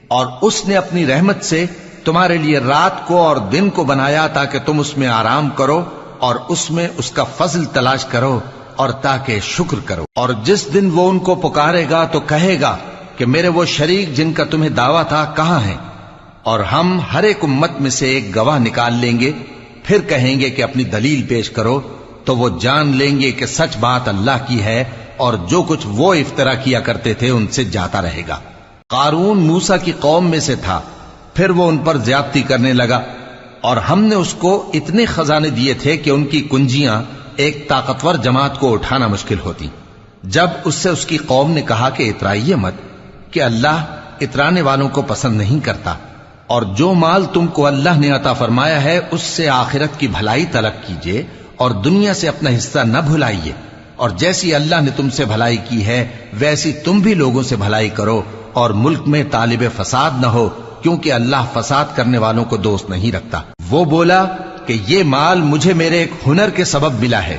اور اس نے اپنی رحمت سے تمہارے لیے رات کو اور دن کو بنایا تاکہ تم اس میں آرام کرو اور اس میں اس کا فضل تلاش کرو اور تاکہ شکر کرو۔ اور جس دن وہ ان کو پکارے گا تو کہے گا کہ میرے وہ شریک جن کا تمہیں دعویٰ تھا کہاں ہیں؟ اور ہم ہر ایک امت میں سے ایک گواہ نکال لیں گے، پھر کہیں گے کہ اپنی دلیل پیش کرو، تو وہ جان لیں گے کہ سچ بات اللہ کی ہے اور جو کچھ وہ افترا کیا کرتے تھے ان سے جاتا رہے گا۔ قارون موسیٰ کی قوم میں سے تھا، پھر وہ ان پر زیادتی کرنے لگا، اور ہم نے اس کو اتنے خزانے دیے تھے کہ ان کی کنجیاں ایک طاقتور جماعت کو اٹھانا مشکل ہوتی۔ جب اس سے اس کی قوم نے کہا کہ اترائیے مت، کہ اللہ اترانے والوں کو پسند نہیں کرتا، اور جو مال تم کو اللہ نے عطا فرمایا ہے اس سے آخرت کی بھلائی طلب کیجیے اور دنیا سے اپنا حصہ نہ بھلائیے، اور جیسی اللہ نے تم سے بھلائی کی ہے ویسی تم بھی لوگوں سے بھلائی کرو، اور ملک میں طالب فساد نہ ہو، کیونکہ اللہ فساد کرنے والوں کو دوست نہیں رکھتا۔ وہ بولا کہ یہ مال مجھے میرے ایک ہنر کے سبب ملا ہے۔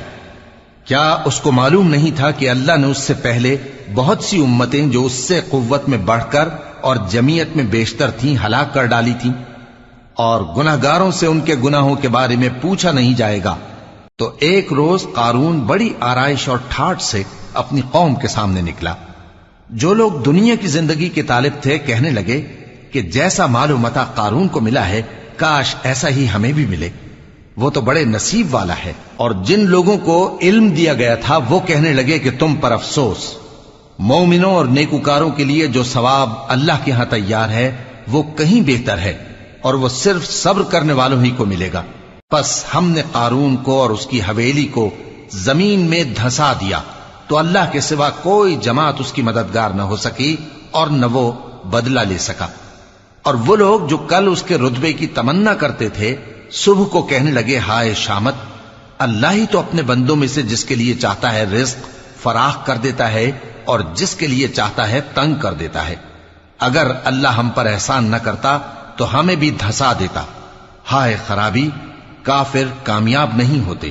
کیا اس کو معلوم نہیں تھا کہ اللہ نے اس سے پہلے بہت سی امتیں جو اس سے قوت میں بڑھ کر اور جمعیت میں بیشتر تھیں ہلاک کر ڈالی تھیں، اور گناہگاروں سے ان کے گناہوں کے بارے میں پوچھا نہیں جائے گا؟ تو ایک روز قارون بڑی آرائش اور ٹھاٹھ سے اپنی قوم کے سامنے نکلا۔ جو لوگ دنیا کی زندگی کے طالب تھے کہنے لگے کہ جیسا مال و متاع قارون کو ملا ہے کاش ایسا ہی ہمیں بھی ملے، وہ تو بڑے نصیب والا ہے۔ اور جن لوگوں کو علم دیا گیا تھا وہ کہنے لگے کہ تم پر افسوس، مومنوں اور نیکوکاروں کے لیے جو ثواب اللہ کے ہاں تیار ہے وہ کہیں بہتر ہے، اور وہ صرف صبر کرنے والوں ہی کو ملے گا۔ پس ہم نے قارون کو اور اس کی حویلی کو زمین میں دھسا دیا، تو اللہ کے سوا کوئی جماعت اس کی مددگار نہ ہو سکی اور نہ وہ بدلہ لے سکا۔ اور وہ لوگ جو کل اس کے رتبے کی تمنا کرتے تھے صبح کو کہنے لگے ہائے شامت، اللہ ہی تو اپنے بندوں میں سے جس کے لیے چاہتا ہے رزق فراخ کر دیتا ہے اور جس کے لیے چاہتا ہے تنگ کر دیتا ہے۔ اگر اللہ ہم پر احسان نہ کرتا تو ہمیں بھی دھسا دیتا۔ ہائے خرابی، کافر کامیاب نہیں ہوتے۔